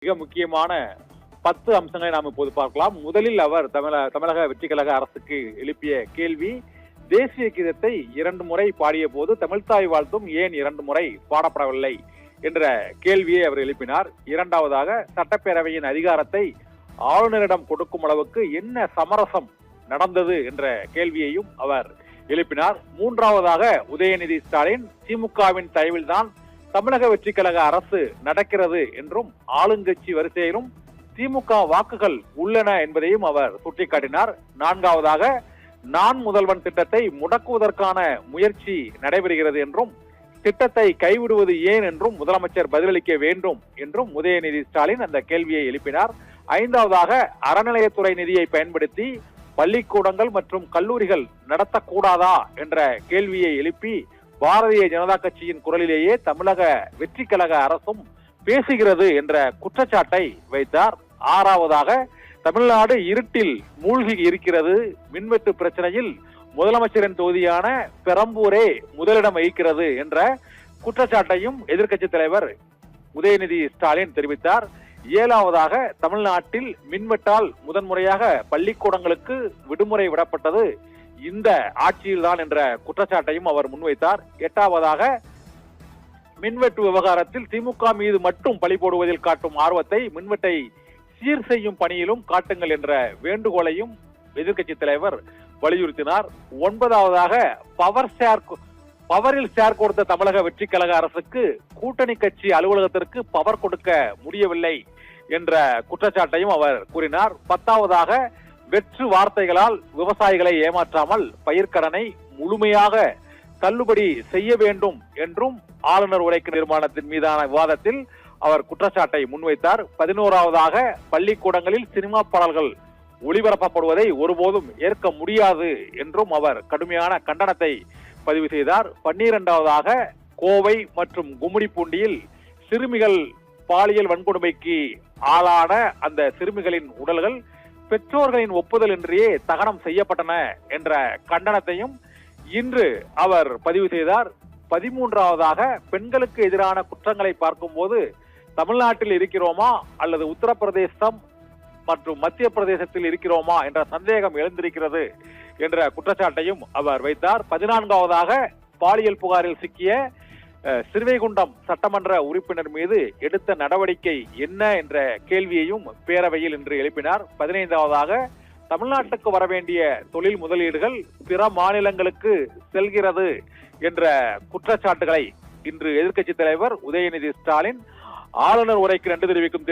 மிக முக்கியமான 10 அம்சங்களை நாம் இப்போது பார்க்கலாம். முதலில் அவர் தமிழக வெற்றிக் கழக அரசுக்கு எழுப்பிய கேள்வி, தேசிய கீதத்தை 2 முறை பாடிய போது தமிழ்த்தாய் வாழ்த்தும் ஏன் 2 முறை பாடப்படவில்லை என்ற கேள்வியை அவர் எழுப்பினார். இரண்டாவதாக, சட்டப்பேரவையின் அதிகாரத்தை ஆளுநரிடம் கொடுக்கும் அளவுக்கு என்ன சமரசம் நடந்தது என்ற கேள்வியையும் அவர் எழுப்பினார். மூன்றாவதாக, உதயநிதி ஸ்டாலின் திமுகவின் தயவில்தான் தமிழக வெற்றிக் கழக அரசு நடக்கிறது என்றும் ஆளுங்கட்சி வரிசையிலும் திமுக வாக்குகள் உள்ளன என்பதையும் அவர் சுட்டிக்காட்டினார். நான்காவதாக, நான் முதல்வன் திட்டத்தை முடக்குவதற்கான முயற்சி நடைபெறுகிறது என்றும் திட்டத்தை கைவிடுவது ஏன் என்றும் முதலமைச்சர் பதிலளிக்க வேண்டும் என்றும் உதயநிதி ஸ்டாலின் அந்த கேள்வியை எழுப்பினார். ஐந்தாவதாக, அறநிலையத்துறை நிதியை பயன்படுத்தி பள்ளிக்கூடங்கள் மற்றும் கல்லூரிகள் நடத்தக்கூடாதா என்ற கேள்வியை எழுப்பி பாரதிய ஜனதா கட்சியின் குரலிலேயே தமிழக வெற்றிக் கழக அரசும் பேசுகிறது என்ற குற்றச்சாட்டை வைத்தார். ஆறாவதாக, தமிழ்நாடு இருட்டில் மூழ்கி இருக்கிறது, மின்வெட்டு பிரச்சனையில் முதலமைச்சரின் தொகுதியான பெரம்பூரே முதலிடம் வகிக்கிறது என்ற குற்றச்சாட்டையும் எதிர்க்கட்சி தலைவர் உதயநிதி ஸ்டாலின் தெரிவித்தார். ஏழாவதாக, தமிழ்நாட்டில் மின்வெட்டால் முதன்முறையாக பள்ளிக்கூடங்களுக்கு விடுமுறை விடப்பட்டது இந்த ஆட்சியில்தான் என்ற குற்றச்சாட்டையும் அவர் முன்வைத்தார். எட்டாவதாக, மின்வெட்டு விவகாரத்தில் திமுக மீது மட்டும் பழி போடுவதில் காட்டும் ஆர்வத்தை மின்வெட்டை சீர் செய்யும் பணியிலும் காட்டுங்கள் என்ற வேண்டுகோளையும் எதிர்க்கட்சி தலைவர் வலியுறுத்தினார். ஒன்பதாவதாக, பவரில் ஷேர் கொடுத்த தமிழக வெற்றிக் கழக அரசுக்கு கூட்டணி கட்சி அலுவலகத்திற்கு பவர் கொடுக்க முடியவில்லை என்ற குற்றச்சாட்டையும் அவர் கூறினார். பத்தாவதாக, வெற்று வார்த்தைகளால் விவசாயிகளை ஏமாற்றாமல் பயிர்க்கடனை முழுமையாக தள்ளுபடி செய்ய வேண்டும் என்றும் ஆளுநர் உரைக்கு நிர்மாணத்தின் மீதான விவாதத்தில் அவர் குற்றச்சாட்டை முன்வைத்தார். 11ஆவதாக, பள்ளிக்கூடங்களில் சினிமா பாடல்கள் ஒளிபரப்பப்படுவதை ஒருபோதும் ஏற்க முடியாது என்றும் அவர் கடுமையான கண்டனத்தை பதிவு செய்தார். 12ஆவதாக, கோவை மற்றும் கும்மிடிப்பூண்டியில் சிறுமிகள் பாலியல் வன்கொடுமைக்கு ஆளான அந்த சிறுமிகளின் உடல்கள் பெற்றோர்களின் ஒப்புதல் இன்றியே தகனம் செய்யப்பட்டன என்ற கண்டனத்தையும் இன்று அவர் பதிவு செய்தார். 13ஆவதாக, பெண்களுக்கு எதிரான குற்றங்களை பார்க்கும்போது தமிழ்நாட்டில் இருக்கிறோமா அல்லது உத்தரப்பிரதேசம் மற்றும் மத்திய பிரதேசத்தில் இருக்கிறோமா என்ற சந்தேகம் எழுந்திருக்கிறது என்ற குற்றச்சாட்டையும் அவர் வைத்தார். 14ஆவதாக, பாலியல் புகாரில் சிக்கிய சிறுவைகுண்டம் சட்டமன்ற உறுப்பினர் மீது எடுத்த நடவடிக்கை என்ன என்ற கேள்வியையும் பேரவையில் இன்று எழுப்பினார். 15ஆவதாக, தமிழ்நாட்டுக்கு வரவேண்டிய தொழில் முதலீடுகள் பிற மாநிலங்களுக்கு செல்கிறது என்ற குற்றச்சாட்டுகளை இன்று எதிர்க்கட்சி தலைவர் உதயநிதி ஸ்டாலின் ஆளுநர் உரைக்கு நன்றி தெரிவிக்கும்